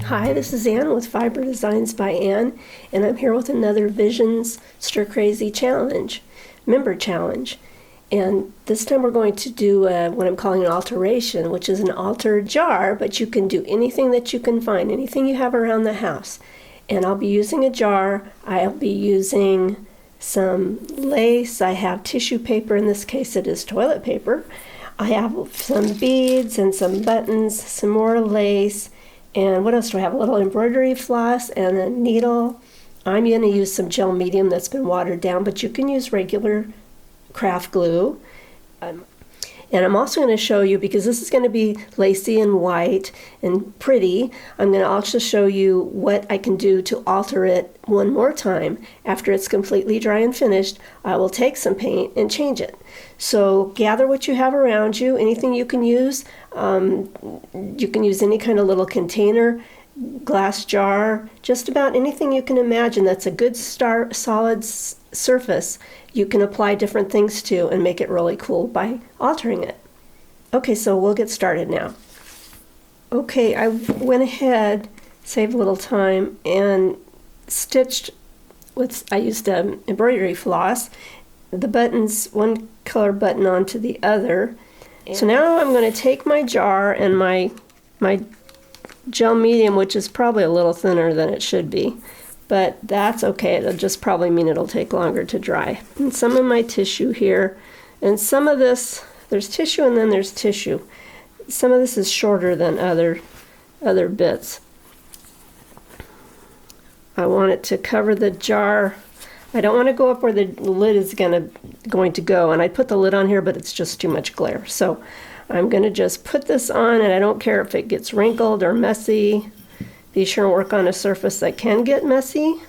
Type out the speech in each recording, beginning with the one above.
Hi, this is Ann with Fiber Designs by Ann, and I'm here with another Visions Stir Crazy Challenge, member challenge. And this time we're going to do what I'm calling an alteration, which is an altar jar, but you can do anything that you can find, anything you have around the house. And I'll be using a jar. I'll be using some lace. I have tissue paper. In this case, it is toilet paper. I have some beads and some buttons, some more lace. And what else do I have? A little embroidery floss and a needle. I'm going to use some gel medium that's been watered down, but you can use regular craft glue. And I'm also going to show you, because this is going to be lacy and white and pretty, I'm going to also show you what I can do to alter it one more time. After it's completely dry and finished, I will take some paint and change it. So gather what you have around you, anything you can use. You can use any kind of little container, glass jar, just about anything you can imagine that's a good solid surface. You can apply different things to and make it really cool by altering it. Okay, so we'll get started now. Okay, I went ahead, saved a little time, and stitched I used embroidery floss, the buttons, one color button onto the other. So now I'm going to take my jar and my gel medium, which is probably a little thinner than it should be, but that's okay. It'll just probably mean it'll take longer to dry. And some of my tissue here, and some of this, there's tissue and then there's tissue. Some of this is shorter than other bits. I want it to cover the jar. I don't want to go up where the lid is going to go, and I put the lid on here, but it's just too much glare. So I'm going to just put this on, and I don't care if it gets wrinkled or messy. Be sure and work on a surface that can get messy.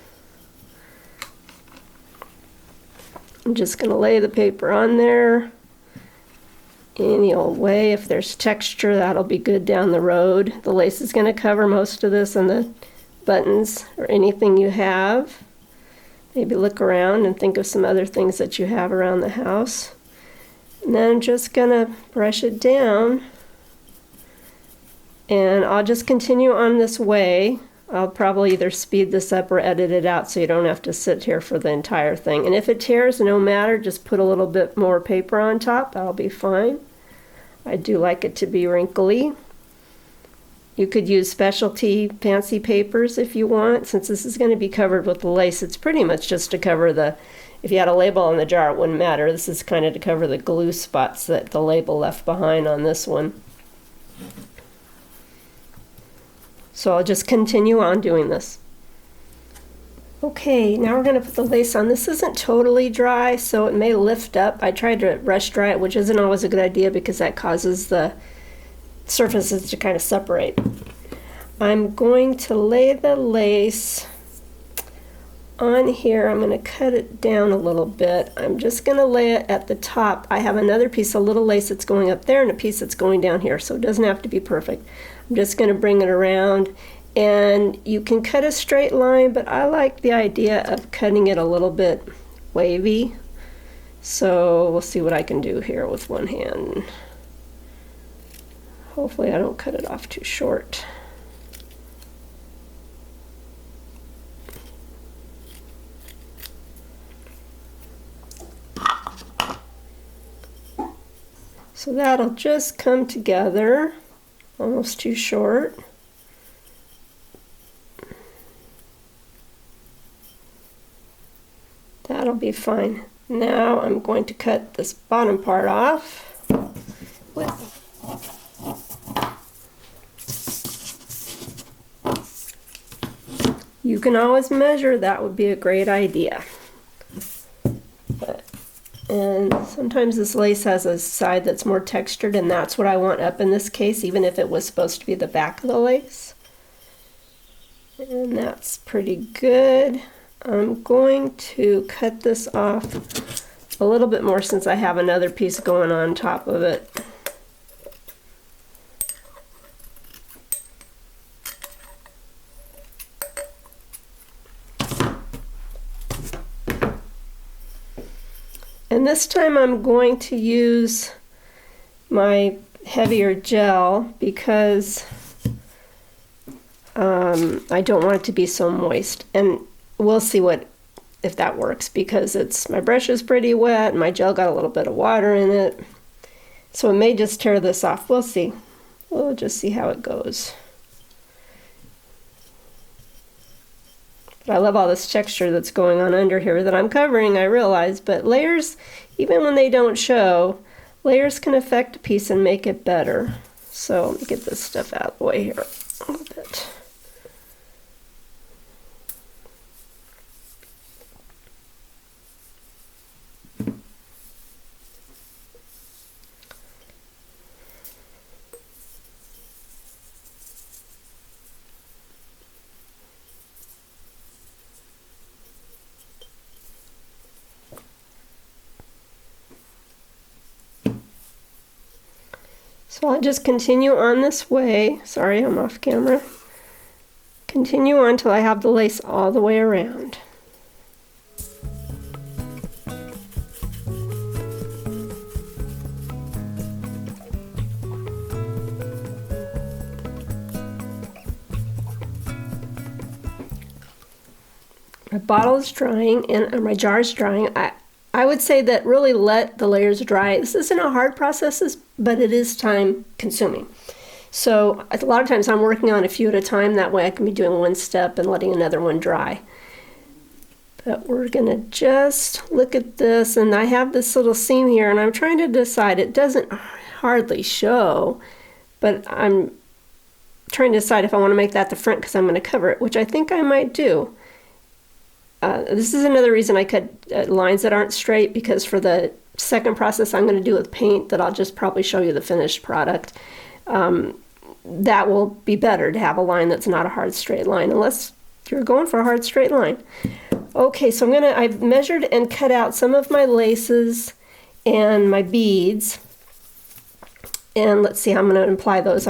I'm just going to lay the paper on there any old way. If there's texture, that'll be good down the road. The lace is going to cover most of this, and the buttons or anything you have. Maybe look around and think of some other things that you have around the house. And then I'm just going to brush it down. And I'll just continue on this way. I'll probably either speed this up or edit it out so you don't have to sit here for the entire thing. And if it tears, no matter, just put a little bit more paper on top. That'll be fine. I do like it to be wrinkly. You could use specialty fancy papers if you want. Since this is going to be covered with the lace, it's pretty much just to cover if you had a label on the jar, it wouldn't matter. This is kind of to cover the glue spots that the label left behind on this one. So I'll just continue on doing this. Okay, now we're going to put the lace on. This isn't totally dry, so it may lift up. I tried to rush dry it, which isn't always a good idea because that causes the surfaces to kind of separate. I'm going to lay the lace on here. I'm going to cut it down a little bit. I'm just going to lay it at the top. I have another piece of little lace that's going up there and a piece that's going down here, so it doesn't have to be perfect. I'm just going to bring it around, and you can cut a straight line, but I like the idea of cutting it a little bit wavy. So we'll see what I can do here with one hand. Hopefully I don't cut it off too short. So that'll just come together, almost too short. That'll be fine. Now I'm going to cut this bottom part off with You can always measure, that would be a great idea. And sometimes this lace has a side that's more textured, and that's what I want up in this case, even if it was supposed to be the back of the lace. And that's pretty good. I'm going to cut this off a little bit more since I have another piece going on top of it. And this time I'm going to use my heavier gel because I don't want it to be so moist, and we'll see if that works, because my brush is pretty wet and my gel got a little bit of water in it, so it may just tear this off. We'll see. We'll just see how it goes. But I love all this texture that's going on under here that I'm covering, I realize, but layers, even when they don't show, layers can affect a piece and make it better. So let me get this stuff out of the way here a little bit. So I'll just continue on this way. Sorry, I'm off camera. Continue on till I have the lace all the way around. My bottle is drying and my jar is drying. I would say that really let the layers dry. This isn't a hard process, but it is time consuming. So a lot of times I'm working on a few at a time. That way I can be doing one step and letting another one dry. But we're gonna just look at this, and I have this little seam here and I'm trying to decide, it doesn't hardly show, but I'm trying to decide if I want to make that the front because I'm going to cover it, which I think I might do. This is another reason I cut lines that aren't straight, because for the second process I'm going to do with paint that I'll just probably show you the finished product. That will be better to have a line that's not a hard straight line, unless you're going for a hard straight line. Okay, so I've measured and cut out some of my laces and my beads. And let's see how I'm going to apply those.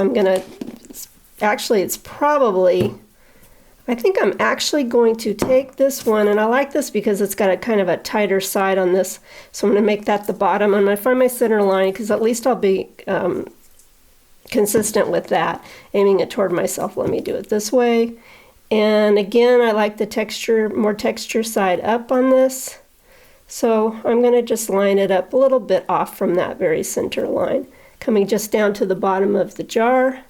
I think I'm actually going to take this one, and I like this because it's got a kind of a tighter side on this, so I'm going to make that the bottom. I'm going to find my center line, because at least I'll be consistent with that, aiming it toward myself. Let me do it this way. And again, I like the more texture side up on this, so I'm going to just line it up a little bit off from that very center line, coming just down to the bottom of the jar.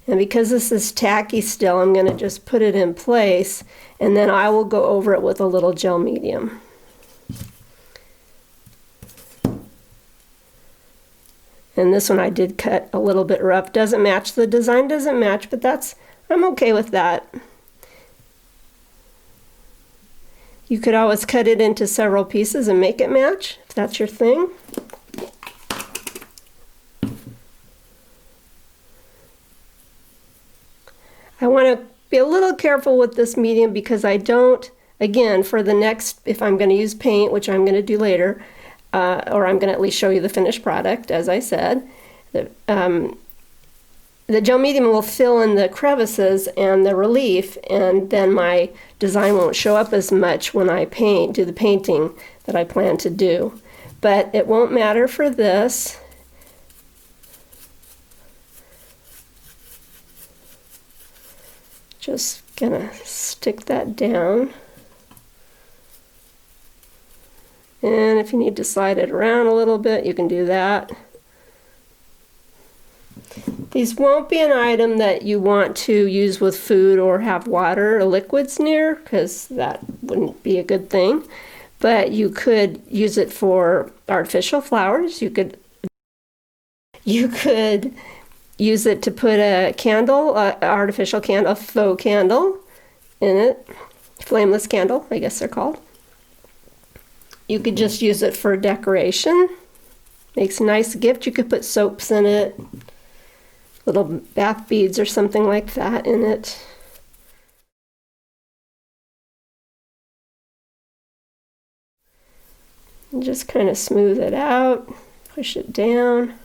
And because this is tacky still, I'm going to just put it in place, and then I will go over it with a little gel medium. And this one I did cut a little bit rough. Doesn't match, the design doesn't match, but I'm okay with that. You could always cut it into several pieces and make it match, if that's your thing. I want to be a little careful with this medium, because I don't, again, for the next, if I'm going to use paint, which I'm going to do later, or I'm going to at least show you the finished product, as I said, the gel medium will fill in the crevices and the relief, and then my design won't show up as much when I do the painting that I plan to do. But it won't matter for this. Just gonna stick that down. And if you need to slide it around a little bit, you can do that. These won't be an item that you want to use with food or have water or liquids near, because that wouldn't be a good thing. But you could use it for artificial flowers. You could use it to put a candle, artificial candle, a faux candle in it. Flameless candle, I guess they're called. You could just use it for decoration. Makes a nice gift. You could put soaps in it, little bath beads or something like that in it. And just kind of smooth it out, push it down.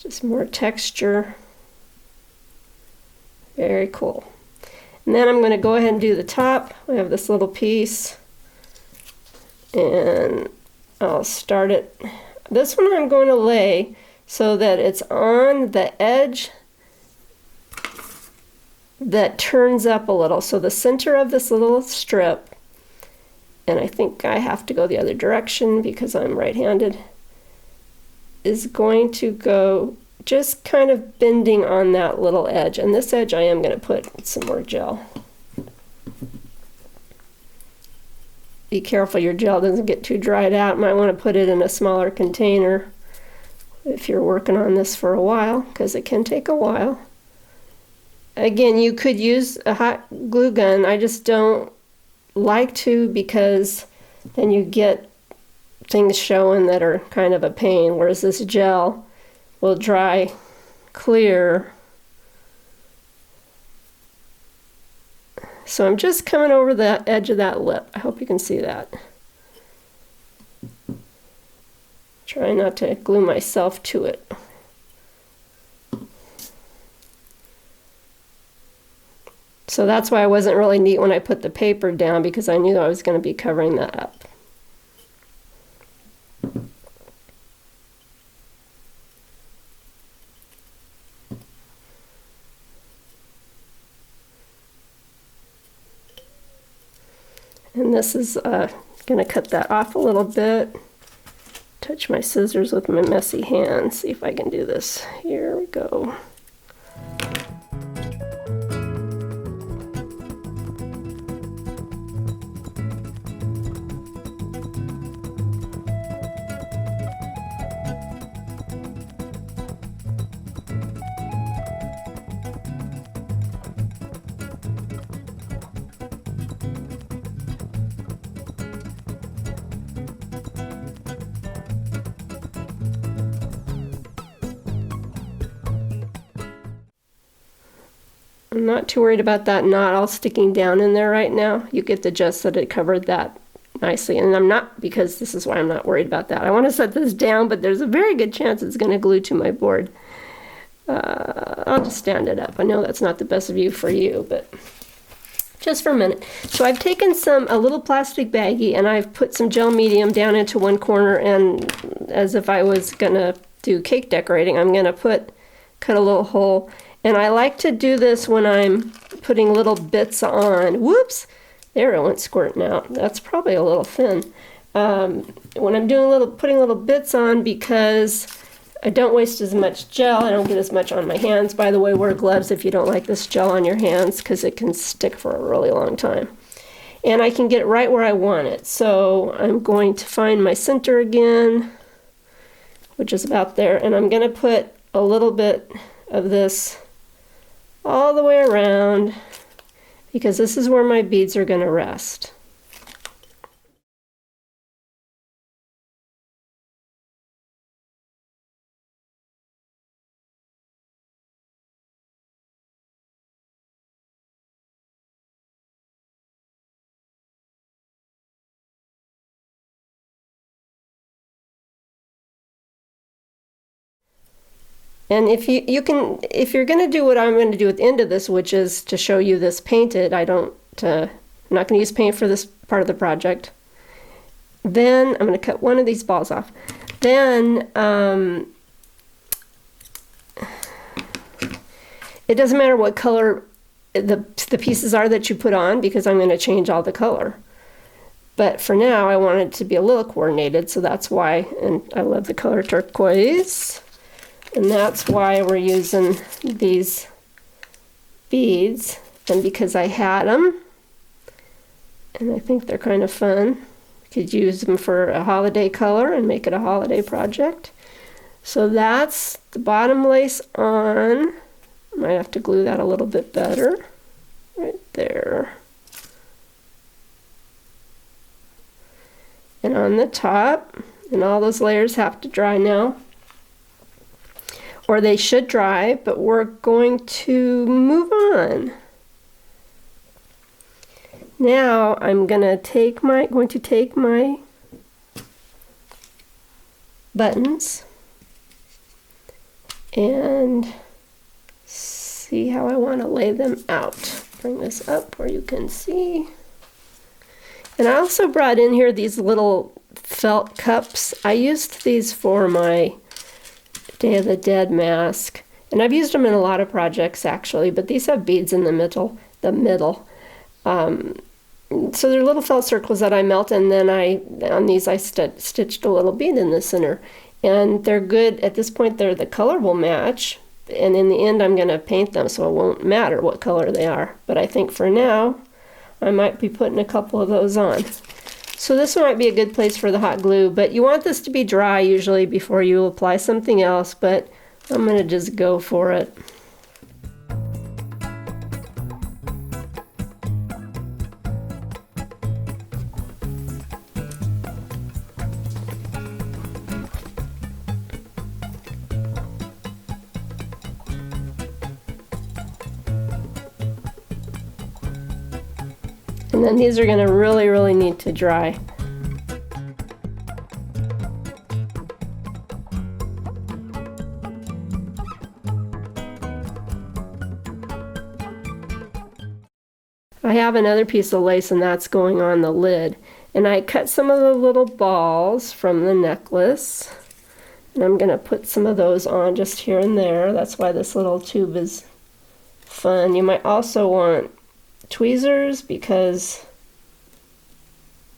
Just more texture. Very cool. And then I'm going to go ahead and do the top. I have this little piece, and I'll start it. This one I'm going to lay so that it's on the edge that turns up a little. So the center of this little strip, and I think I have to go the other direction because I'm right-handed, is going to go just kind of bending on that little edge. And this edge I am going to put some more gel. Be careful your gel doesn't get too dried out. Might want to put it in a smaller container if you're working on this for a while, because it can take a while. Again, you could use a hot glue gun. I just don't like to, because then you get things showing that are kind of a pain, whereas this gel will dry clear. So I'm just coming over the edge of that lip. I hope you can see that. Try not to glue myself to it. So that's why I wasn't really neat when I put the paper down, because I knew I was going to be covering that up. And this is going to cut that off a little bit. Touch my scissors with my messy hands. See if I can do this. Here we go. I'm not too worried about that knot all sticking down in there right now. You get the gist that it covered that nicely. And I'm not, because this is why I'm not worried about that. I want to set this down, but there's a very good chance it's going to glue to my board. I'll just stand it up. I know that's not the best view for you, but just for a minute. So I've taken a little plastic baggie, and I've put some gel medium down into one corner, and as if I was going to do cake decorating, I'm going to cut a little hole. And I like to do this when I'm putting little bits on. Whoops! There, it went squirting out. That's probably a little thin. When I'm putting little bits on, because I don't waste as much gel. I don't get as much on my hands. By the way, wear gloves if you don't like this gel on your hands, because it can stick for a really long time. And I can get it right where I want it. So I'm going to find my center again, which is about there. And I'm going to put a little bit of this all the way around, because this is where my beads are going to rest. And if you're going to do what I'm going to do at the end of this, which is to show you this painted, I'm not going to use paint for this part of the project. Then I'm going to cut one of these balls off. Then it doesn't matter what color the pieces are that you put on, because I'm going to change all the color. But for now, I want it to be a little coordinated, so that's why, and I love the color turquoise. And that's why we're using these beads, and because I had them, and I think they're kind of fun. You could use them for a holiday color and make it a holiday project. So that's the bottom lace on. Might have to glue that a little bit better. Right there. And on the top, and all those layers have to dry now. Or they should dry, but we're going to move on. Now I'm going to take my buttons and see how I want to lay them out. Bring this up where you can see. And I also brought in here these little felt cups. I used these for my Day of the Dead mask, And I've used them in a lot of projects actually, but these have beads in the middle. So they're little felt circles that I melt, and then on these I stitched a little bead in the center. And they're good, at this point the color will match, and in the end I'm going to paint them so it won't matter what color they are. But I think for now I might be putting a couple of those on. So this one might be a good place for the hot glue, but you want this to be dry usually before you apply something else, but I'm going to just go for it. And then these are going to really need to dry. I have another piece of lace, and that's going on the lid. And I cut some of the little balls from the necklace, and I'm going to put some of those on just here and there. That's why this little tube is fun. You might also want tweezers because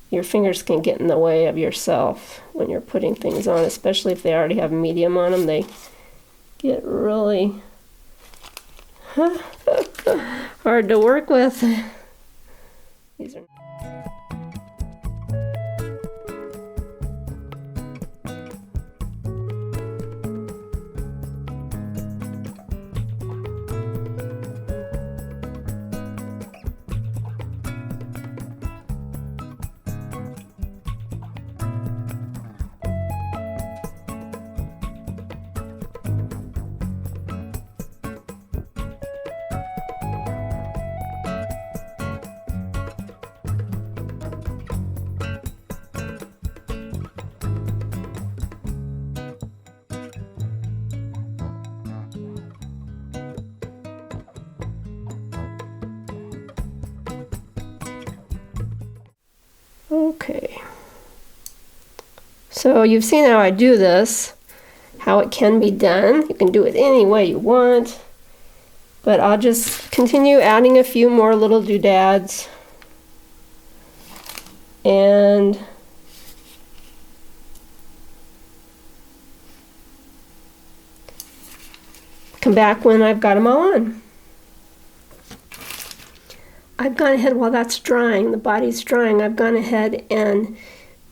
your fingers can get in the way of yourself when you're putting things on, especially if they already have medium on them. They get really hard to work with. These are okay. So you've seen how I do this, how it can be done. You can do it any way you want, but I'll just continue adding a few more little doodads. And come back when I've got them all on. I've gone ahead, while that's drying, the body's drying, I've gone ahead and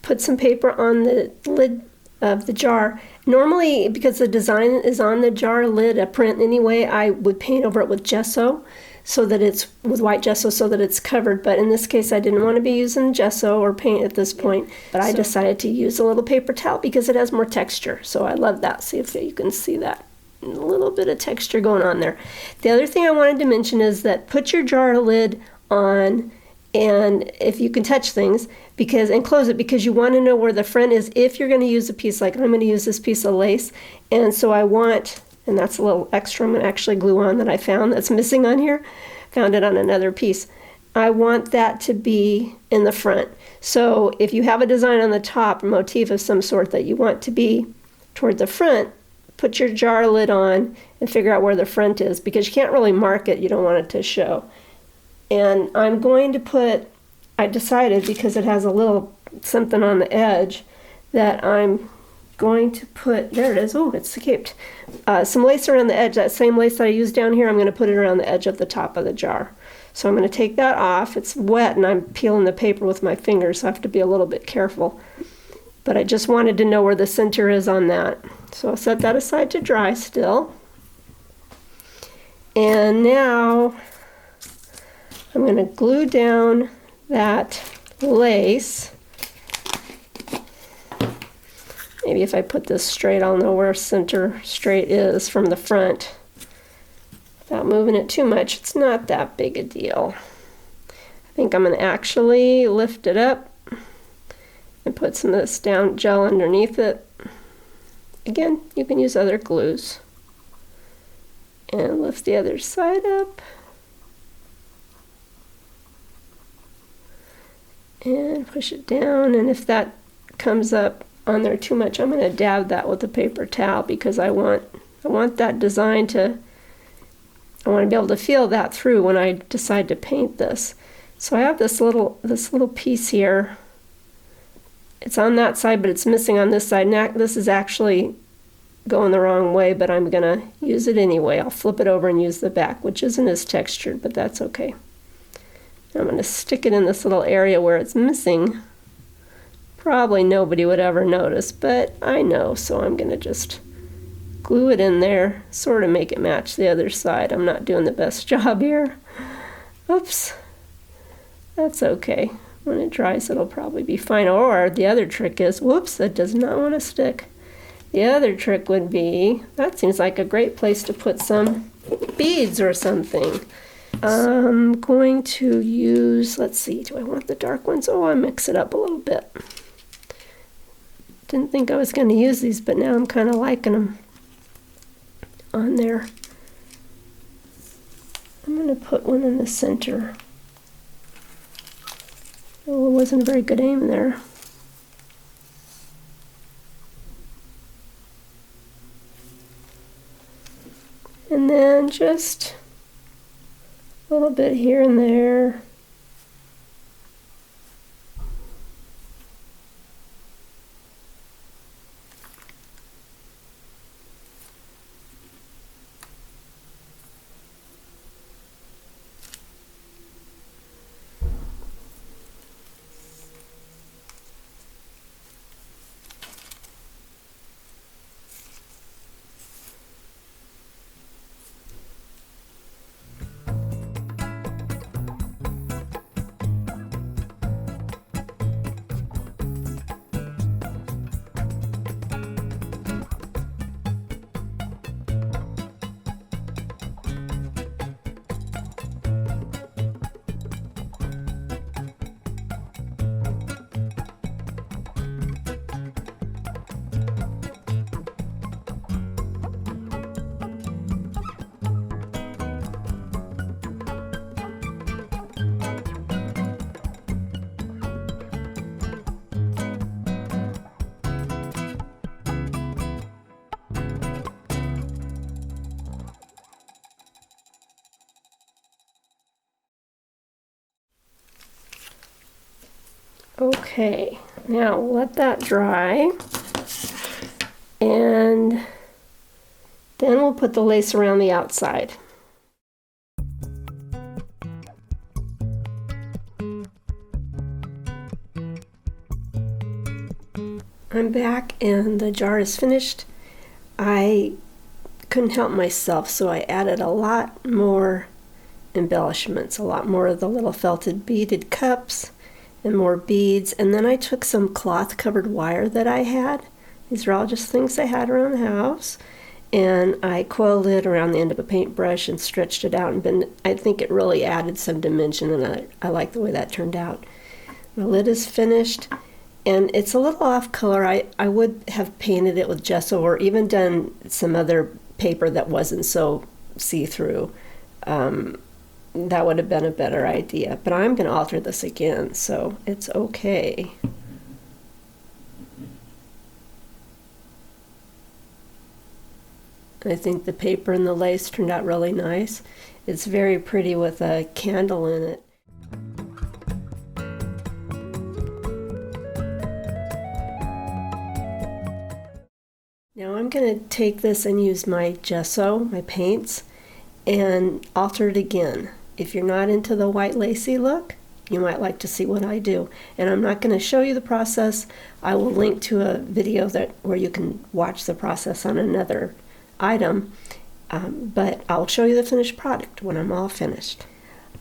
put some paper on the lid of the jar. Normally, because the design is on the jar lid, a print anyway, I would paint over it with gesso, so that it's with white gesso so that it's covered. But in this case, I didn't want to be using gesso or paint at this point, but I decided to use a little paper towel because it has more texture. So I love that. See if you can see that. A little bit of texture going on there. The other thing I wanted to mention is that put your jar lid on, and if you can touch things, and close it, because you want to know where the front is if you're going to use a piece, like I'm going to use this piece of lace, and so I want, and that's a little extra I'm going to actually glue on that I found that's missing on here, found it on another piece. I want that to be in the front. So if you have a design on the top, a motif of some sort that you want to be toward the front, put your jar lid on and figure out where the front is, because you can't really mark it, you don't want it to show. And I'm going to put, I decided, because it has a little something on the edge, that I'm going to put, there it is, oh, it's escaped, some lace around the edge. That same lace that I used down here, I'm going to put it around the edge of the top of the jar. So I'm going to take that off. It's wet and I'm peeling the paper with my fingers, so I have to be a little bit careful. But I just wanted to know where the center is on that. So I'll set that aside to dry still. And now I'm going to glue down that lace. Maybe if I put this straight, I'll know where center straight is from the front. Without moving it too much, it's not that big a deal. I think I'm going to actually lift it up and put some of this down gel underneath it. Again, you can use other glues. And lift the other side up. And push it down, and if that comes up on there too much, I'm going to dab that with a paper towel, because I want I want that design to, I want to be able to feel that through when I decide to paint this. So I have this little piece here. It's on that side, but it's missing on this side. Now, this is actually going the wrong way, but I'm going to use it anyway. I'll flip it over and use the back, which isn't as textured, but that's okay. I'm going to stick it in this little area where it's missing. Probably nobody would ever notice, but I know, so I'm going to just glue it in there, sort of make it match the other side. I'm not doing the best job here. Oops. That's okay. When it dries, it'll probably be fine. Or the other trick is, whoops, that does not want to stick. The other trick would be, that seems like a great place to put some beads or something. I'm going to use, let's see, do I want the dark ones? Oh, I'll mix it up a little bit. Didn't think I was going to use these, but now I'm kind of liking them on there. I'm going to put one in the center. Oh, it wasn't a very good aim there. And then just a little bit here and there. Okay, now let that dry, and then we'll put the lace around the outside. I'm back and the jar is finished. I couldn't help myself, so I added a lot more embellishments, a lot more of the little felted beaded cups and more beads, and then I took some cloth covered wire that I had. These are all just things I had around the house, and I coiled it around the end of a paintbrush and stretched it out, and I think it really added some dimension, and I like the way that turned out. My lid is finished, and it's a little off color. I would have painted it with gesso or even done some other paper that wasn't so see-through. That would have been a better idea, but I'm going to alter this again, so it's okay. I think the paper and the lace turned out really nice. It's very pretty with a candle in it. Now I'm going to take this and use my gesso, my paints, and alter it again. If you're not into the white lacy look, you might like to see what I do. And I'm not going to show you the process. I will link to a video where you can watch the process on another item, but I'll show you the finished product when I'm all finished.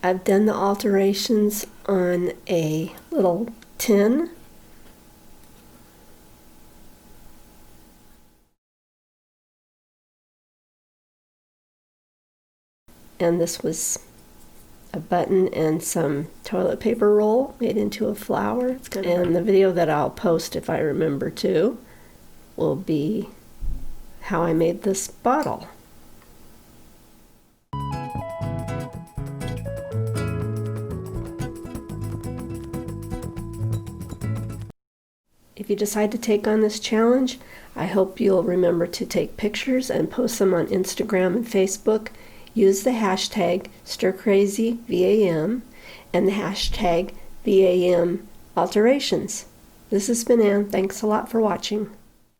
I've done the alterations on a little tin. And this was a button and some toilet paper roll made into a flower. And the video that I'll post, if I remember to, will be how I made this bottle. If you decide to take on this challenge, I hope you'll remember to take pictures and post them on Instagram and Facebook. Use the hashtag StirCrazyVAM and the hashtag VAM Alterations. This has been Ann. Thanks a lot for watching.